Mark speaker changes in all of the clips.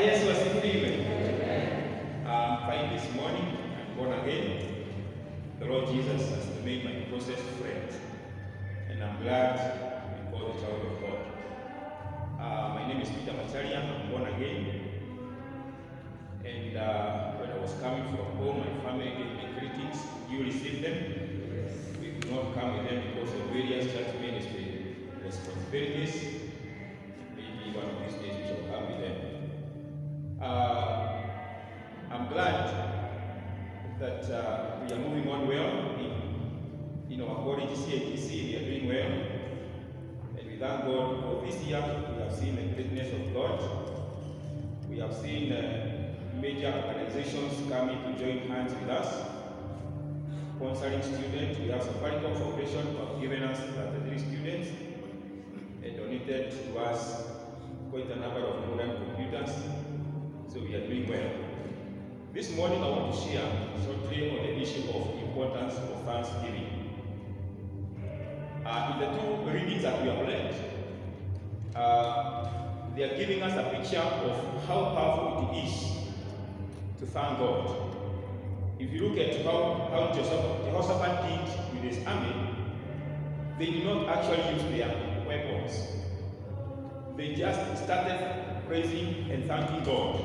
Speaker 1: Yesu asifiwe. I'm fine this morning. I'm born again. The Lord Jesus has made my closest friend, and I'm glad to be called a child of God. My name is Peter Macharia. I'm born again. And when I was coming from home, my family gave me greetings. You received them? We could not come with them because of various church ministry responsibilities. Maybe one of these days we shall come with them. I'm glad that we are moving on well in our college CATC. We are doing well, and we thank God for this year. We have seen the greatness of God. We have seen major organizations coming to join hands with us, sponsoring students. We have Safaricom Foundation who have given us 33 students and donated to us quite a number of modern computers. So we are doing well. This morning I want to share shortly on the issue of importance of thanksgiving. In the two readings that we have read, they are giving us a picture of how powerful it is to thank God. If you look at how Jehoshaphat did with his army, they did not actually use their weapons. They just started praising and thanking God.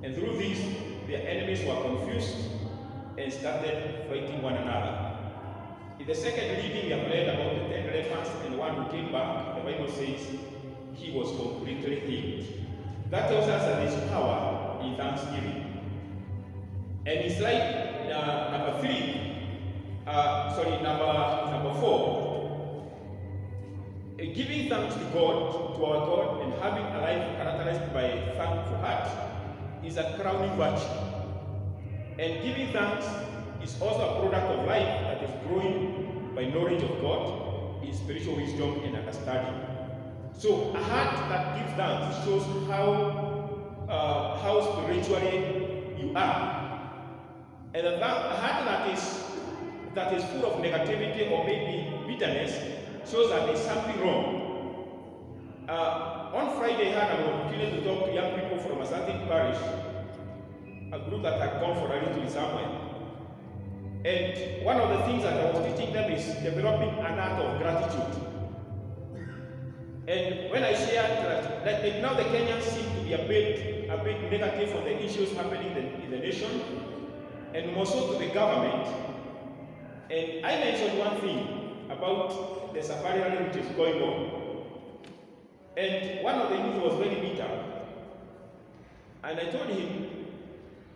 Speaker 1: And through this, their enemies were confused and started fighting one another. In the second reading, we have read about the 10 lepers and one who came back. The Bible says he was completely healed. That tells us that there is power in thanksgiving. And it's like number 4. Giving thanks to God, to our God, and having a life characterized by a thankful heart is a crowning virtue. And giving thanks is also a product of life that is growing by knowledge of God in spiritual wisdom and understanding. So a heart that gives thanks shows how spiritually you are. And a heart that is full of negativity or maybe bitterness shows that there's something wrong. On Friday, I had an opportunity to talk to young people from a certain parish, a group that had gone for a retreat somewhere. And one of the things that I was teaching them is developing an art of gratitude. And when I shared that now the Kenyans seem to be a bit negative on the issues happening in the nation, and more so to the government. And I mentioned one thing about the safari rally which is going on. And one of the youth was very bitter. And I told him,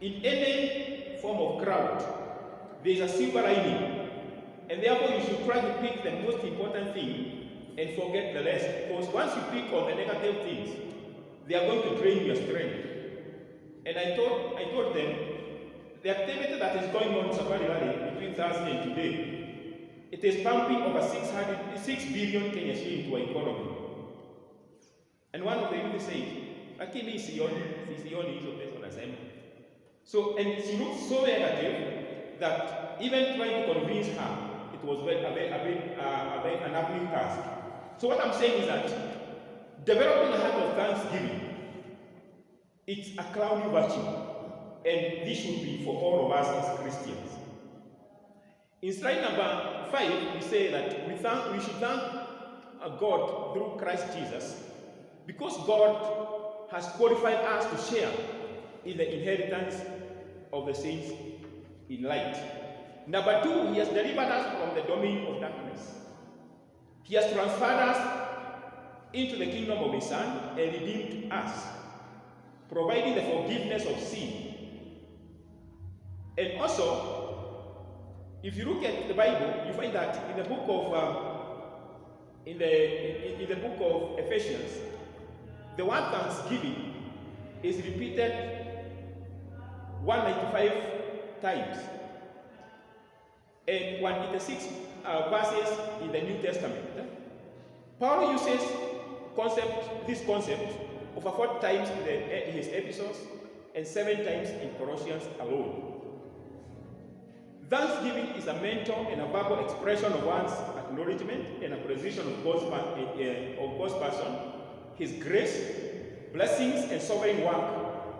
Speaker 1: in any form of crowd, there is a silver lining. And therefore you should try to pick the most important thing and forget the rest. Because once you pick on the negative things, they are going to drain your strength. And I told them, the activity that is going on in Safari Rally between Thursday and today, it is pumping over 6 billion Kenya shillings into our economy. And one of the youth said, Lakini sioni hizo pesa unasema. So, and she looked so negative that even trying to convince her, it was a bit an uphill task. So what I'm saying is that developing a heart of thanksgiving, it's a crowning virtue. And this should be for all of us as Christians. In slide number 5, we say that we should thank God through Christ Jesus because God has qualified us to share in the inheritance of the saints in light. Number 2, He has delivered us from the domain of darkness. He has transferred us into the kingdom of His Son and redeemed us, providing the forgiveness of sin. And also, if you look at the Bible, you find that in the book of Ephesians, the word thanksgiving is repeated 195 times and 186 verses in the New Testament. Paul uses this concept over 4 times in his epistles and 7 times in Colossians alone. Thanksgiving is a mental and a verbal expression of one's acknowledgement and appreciation of God's person, His grace, blessings and sovereign work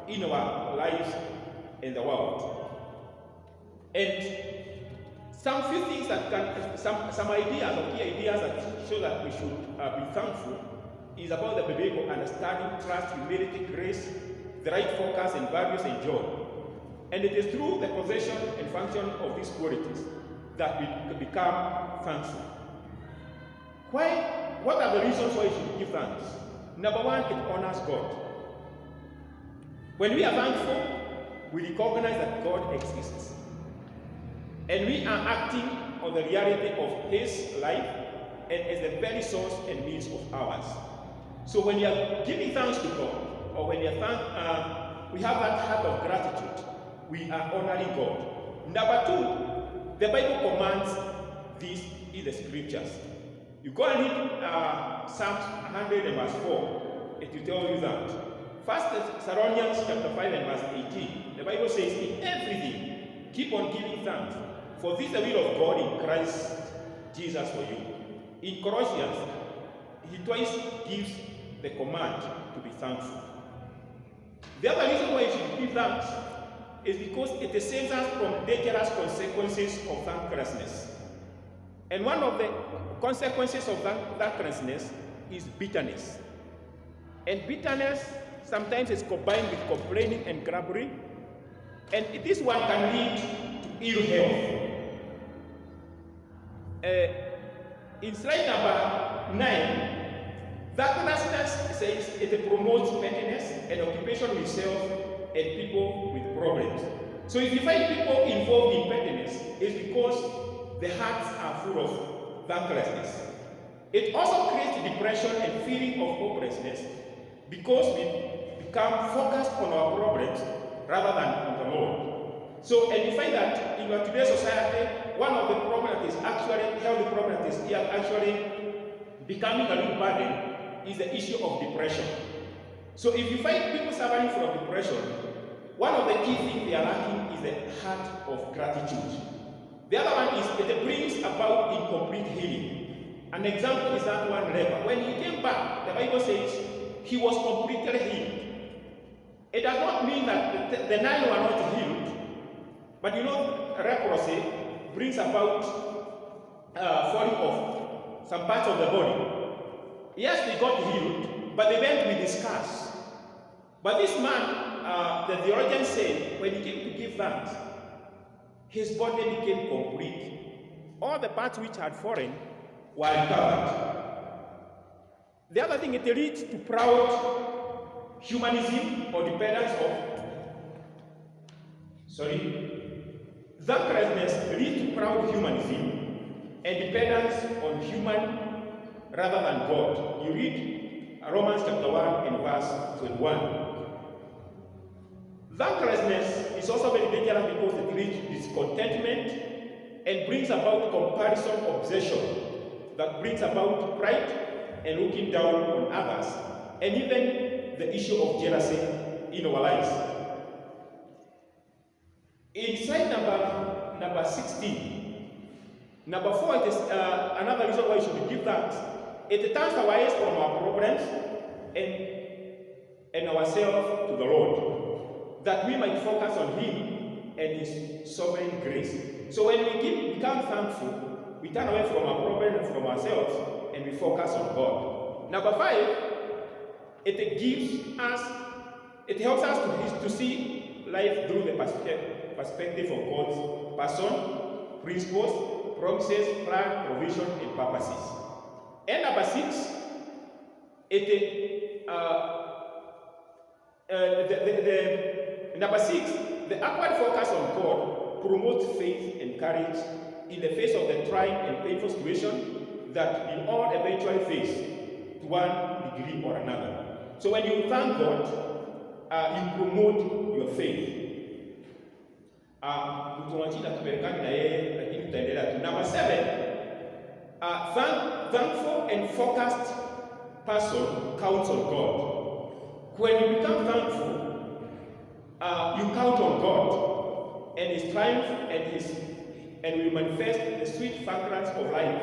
Speaker 1: in our lives and the world. And some few things that can, some ideas or key ideas that show that we should be thankful is about the biblical understanding, trust, humility, grace, the right focus and values and joy. And it is through the possession and function of these qualities that we become thankful. Why? What are the reasons why we should give thanks? Number one, it honors God. When we are thankful, we recognize that God exists. And we are acting on the reality of His life and as the very source and means of ours. So when you are giving thanks to God, or when you are we have that heart of gratitude, we are honoring God. Number two, the Bible commands this in the scriptures. You go and read Psalms 100 and verse 4, it will tell you that. 1 Thessalonians chapter 5 and verse 18, the Bible says, in everything, keep on giving thanks, for this is the will of God in Christ Jesus for you. In Colossians, he twice gives the command to be thankful. The other reason why you should give thanks is because it saves us from dangerous consequences of thanklessness. And one of the consequences of thanklessness is bitterness. And bitterness sometimes is combined with complaining and grumbling. And this one can lead to ill health. In slide number 9, thanklessness says it promotes pettiness and occupation with self and people with problems. So if you find people involved in pettiness, it's because the hearts are full of thanklessness. It also creates depression and feeling of hopelessness because we become focused on our problems rather than on the Lord. So, and you find that in our today's society, one of the problems is actually, healthy problems is actually becoming a little burden is the issue of depression. So if you find people suffering from depression, one of the key things they are lacking is the heart of gratitude. The other one is it brings about incomplete healing. An example is that one leper. When he came back, the Bible says he was completely healed. It does not mean that the 9 were not healed, but you know, leprosy brings about falling off some parts of the body. Yes, they got healed, but they went with the scars. But this man, the theologian said, when he came to give thanks, his body became complete. All the parts which had fallen were recovered. The other thing, it leads to proud humanism or dependence of, thanklessness leads to proud humanism and dependence on human rather than God. You read Romans chapter 1 and verse 21. Thanklessness is also very dangerous because it leads to discontentment and brings about comparison obsession that brings about pride and looking down on others, and even the issue of jealousy in our lives. In slide number 16, number 4, it is another reason why we should give thanks. It turns our eyes from our problems and ourselves to the Lord, that we might focus on Him and His sovereign grace. So when we become thankful, we turn away from our problems and from ourselves, and we focus on God. Number 5, it helps us to see life through the perspective of God's person, principles, promises, plan, provision, and purposes. And number 6, the upward focus on God promotes faith and courage in the face of the trying and painful situation that we all eventually face to one degree or another. So when you thank God, you promote your faith. Number 7, thankful and focused person counts on God. When you become thankful, you count on God and His triumph and will manifest the sweet fragrance of life,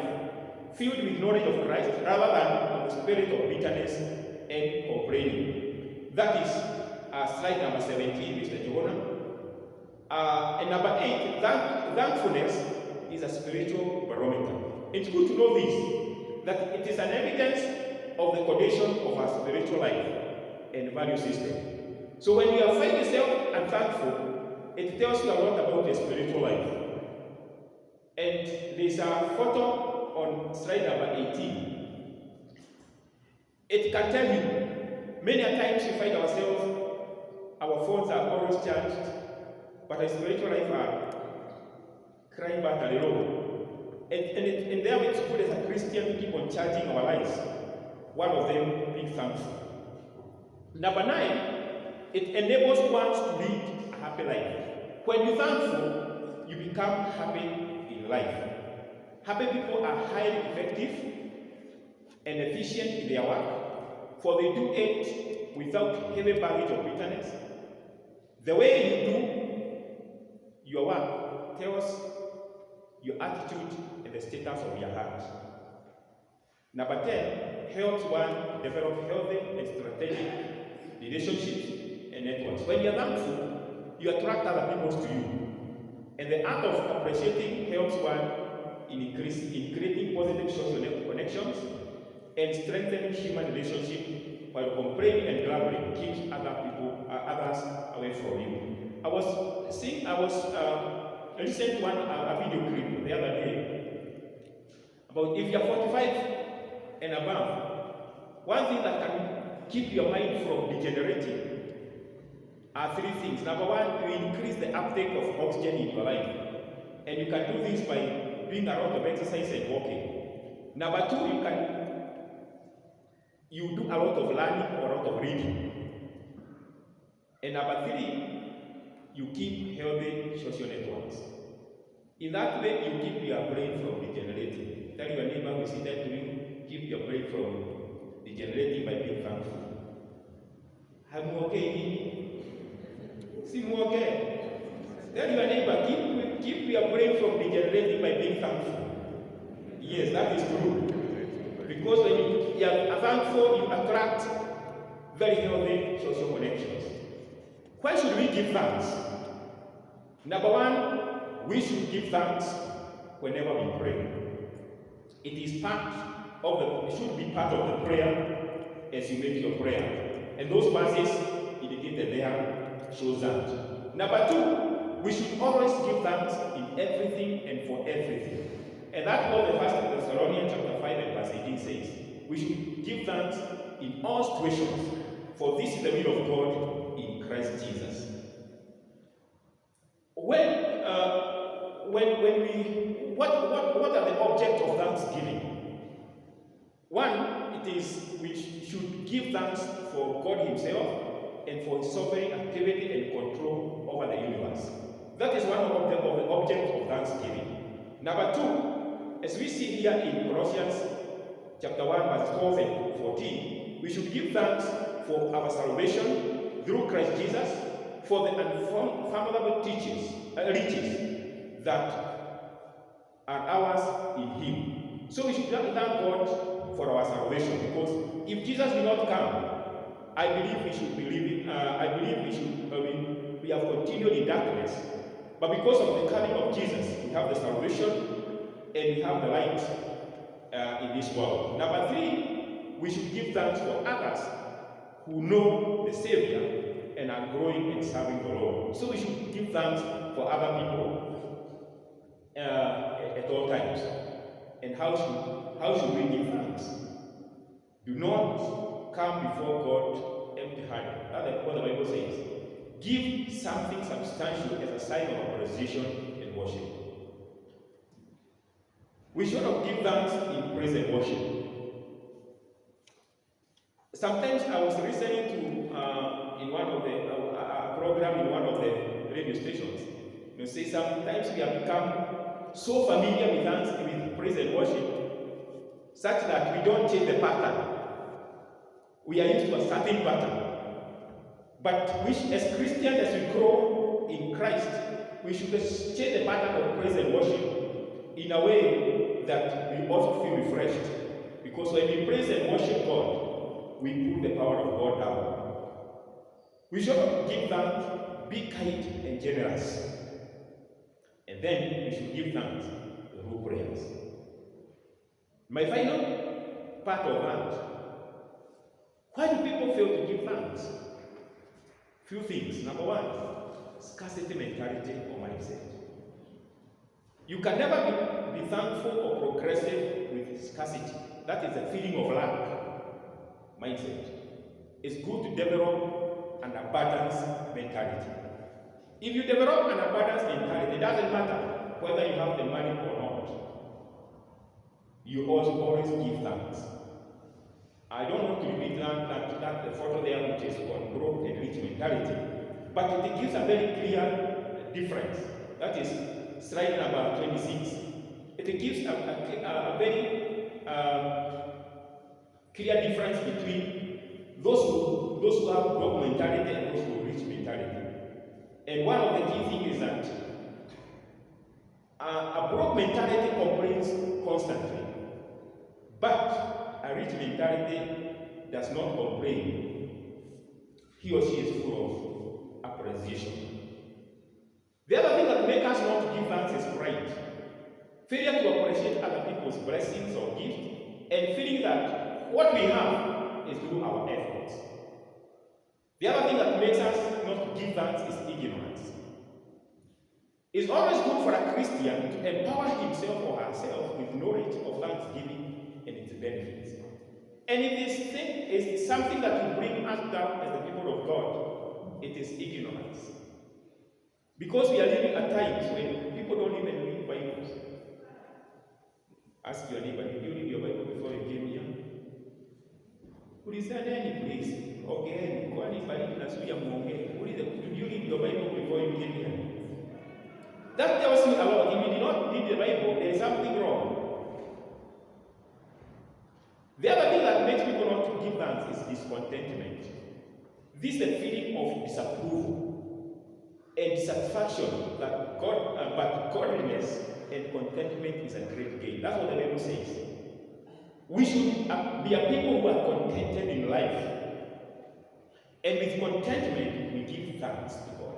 Speaker 1: filled with knowledge of Christ, rather than the spirit of bitterness and complaining. That is slide number 17, Mr. Johana. And number 8, thankfulness is a spiritual barometer. It's good to know this, that it is an evidence of the condition of our spiritual life and value system. So when you find yourself unthankful, it tells you a lot about your spiritual life. And there's a photo on slide number 18. It can tell you, many a times we find ourselves, our phones are always charged, but our spiritual life are crying battery low. And there it's good as a Christian to keep on charging our lives. One of them being thankful. Number 9, it enables one to lead a happy life. When you're thankful, you become happy in life. Happy people are highly effective and efficient in their work, for they do it without heavy baggage of bitterness. The way you do your work tells your attitude and the status of your heart. Number 10, helps one develop healthy and strategic relationships and networks. When you're thankful, you attract other people to you. And the art of appreciating helps one in creating positive social connections and strengthening human relationships, while complaining and grumbling keeps others away from you. I was listening to a video clip the other day about if you're 45 and above, one thing that can keep your mind from degenerating are 3 things. Number 1, you increase the uptake of oxygen in your life. And you can do this by doing a lot of exercise and walking. Number 2, you do a lot of learning or a lot of reading. And number 3, you keep healthy social networks. In that way, you keep your brain from degenerating. Tell your neighbor who is seated to you, keep your brain from degenerating by being thankful. I'm okay. See, okay. Tell your neighbor, keep your brain from degenerating by being thankful. Yes, that is true. Because when you are thankful, you attract very healthy social connections. Why should we give thanks? Number 1, we should give thanks whenever we pray. It is it should be part of the prayer as you make your prayer. And those verses indicated there shows that. Number 2, we should always give thanks in everything and for everything. And that's what the 1 Thessalonians chapter 5 and verse 18 says. We should give thanks in all situations, for this is the will of God in Christ Jesus. What are the objects of thanksgiving? 1, it is we should give thanks for God Himself and for His sovereign activity and control over the universe. That is one of the objects of thanksgiving. Number 2, as we see here in Colossians chapter 1, verse 12 and 14, we should give thanks for our salvation through Christ Jesus, for the unfathomable riches that are ours in Him. So we should thank God for our salvation, because if Jesus did not come, I believe we should we have continued in darkness. But because of the coming of Jesus, we have the salvation and we have the light in this world. Number 3, we should give thanks for others who know the Savior and are growing and serving the Lord. So we should give thanks for other people at all times. And how should we give thanks? Do not come before God empty-handed. That's what the Bible says. Give something substantial as a sign of appreciation and worship. We should not give thanks in praise and worship. Sometimes I was listening to in one of the program in one of the radio stations. You say sometimes we have become so familiar with praise and worship, such that we don't change the pattern. We are used to a certain pattern. But as Christians, as we grow in Christ, we should change the pattern of praise and worship in a way that we also feel refreshed. Because when we praise and worship God, we pull the power of God down. We should give thanks, be kind and generous. And then we should give thanks through prayers. My final part of that. Why do people fail to give thanks? Few things. Number one, scarcity mentality or mindset. You can never be thankful or progressive with scarcity. That is a feeling of lack mindset. It's good to develop an abundance mentality. If you develop an abundance mentality, it doesn't matter whether you have the money or not. You also always give thanks. I don't want to repeat that the photo there which is on broke and rich mentality, but it gives a very clear difference. That is slide number 26. It gives a very clear difference between those who have broke mentality and those who have rich mentality. And one of the key things is that a broke mentality complains constantly, but a rich mentality does not complain. He or she is full of appreciation. The other thing that makes us not give thanks is pride. Failure to appreciate other people's blessings or gifts, and feeling that what we have is through our efforts. The other thing that makes us not give thanks is ignorance. It's always good for a Christian to empower himself or herself with knowledge of thanksgiving and its benefits. And if this thing is something that will bring us down as the people of God, it is ignorance. Because we are living at times when people don't even read Bibles. Ask your neighbor, did you read your Bible before you came here? Ulisadani please. Okay, kwani bali tunasuya muongee. Did you read your Bible before you came here? That tells you a lot. If you did not read the Bible, there is something wrong. The other thing that makes people not to give thanks is discontentment. This is a feeling of disapproval and dissatisfaction that but godliness and contentment is a great gain. That's what the Bible says. We should be a people who are contented in life. And with contentment, we give thanks to God.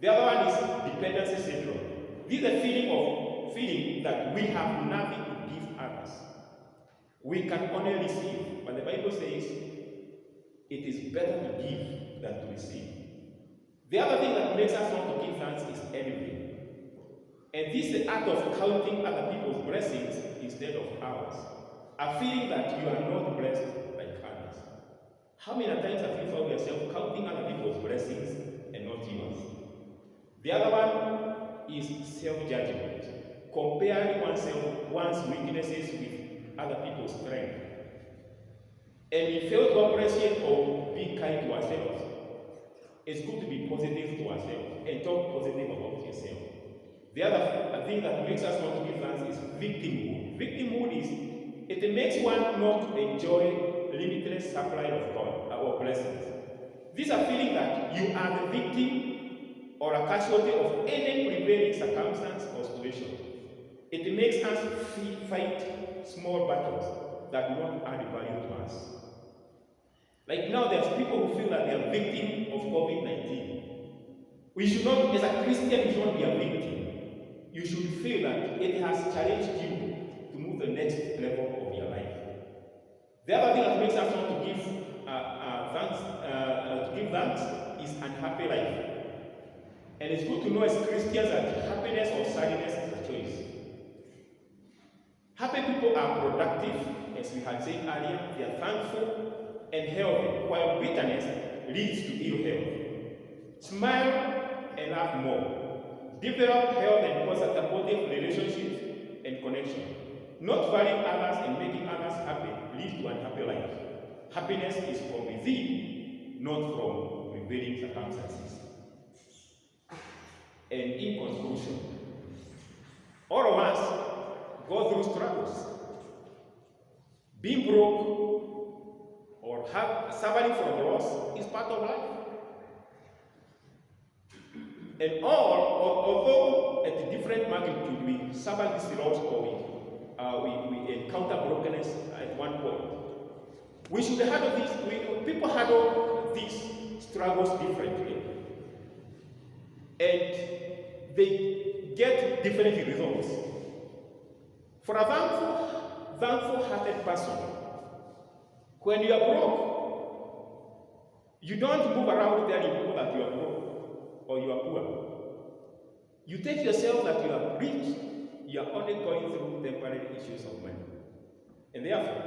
Speaker 1: The other one is dependency syndrome. This is a feeling that we have nothing to give others. We can only receive, but the Bible says it is better to give than to receive. The other thing that makes us want to give thanks is envy. And this is the act of counting other people's blessings instead of ours. A feeling that you are not blessed like others. How many times have you found yourself counting other people's blessings and not yours? The other one is self-judgment. Comparing one's weaknesses with other people's strength. And we fail to appreciate or be kind to ourselves. It's good to be positive to ourselves and talk positive about yourself. The other thing that makes us not to give thanks is victimhood. Victimhood is, it makes one not enjoy limitless supply of God or blessings. This is a feeling that you are the victim or a casualty of any prevailing circumstance or situation. It makes us fight small battles that do not add value to us. Like now, there's people who feel that they are victim of COVID-19. We should not, as a Christian, you should not be a victim. You should feel that it has challenged you to move the next level of your life. The other thing that makes us want to give thanks is unhappy life. And it's good to know as Christians that happiness or sadness is a choice. Happy people are productive, as we had said earlier, they are thankful and healthy, while bitterness leads to ill health. Smile and laugh more. Develop health and supportive relationships and connection. Not valuing others and making others happy leads to unhappy life. Happiness is from within, not from prevailing circumstances. And in conclusion, all of us go through struggles. Being broke or suffering from loss is part of life. And although at a different magnitude we suffer this loss or we encounter brokenness at one point, we should handle this. People handle these struggles differently, and they get different results. For a thankful-hearted person, when you are broke, you don't move around telling people that you are broke or you are poor. You take yourself that you are rich, you are only going through temporary issues of money. And therefore,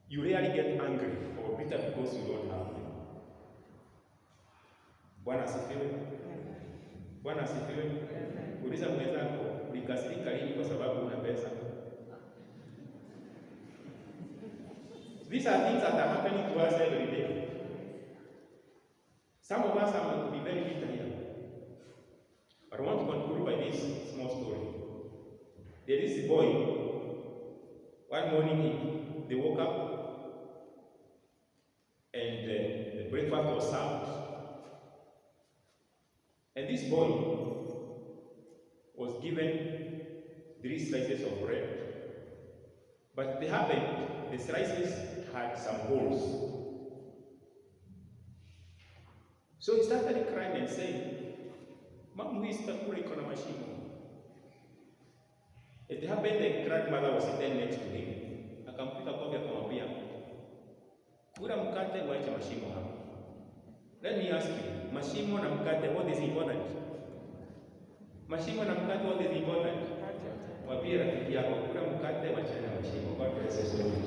Speaker 1: you rarely get angry or bitter because you don't have money. Bwana asifiwe. Bwana asifiwe. Uliza mwenzako, ulikasirika lini kwa sababu una pesa? These are things that are happening to us every day. Some of us are be very bitter here. But I want to conclude by this small story. There is a boy. One morning they woke up and the breakfast was served. And this boy was given 3 slices of bread. But it happened, the slices had some holes. So he started crying and saying, Mom, we sitakula iko na mashimo. It happened the grandmother was sitting next to him. Akampika kofi akamwambia, kula mkate uache mashimo hapa. Let me ask you, mashimo na mkate, what is important? Mashimo na mkate, what is important? Wapia rafiki yako, kula mkate uache na mashimo. God bless you so much.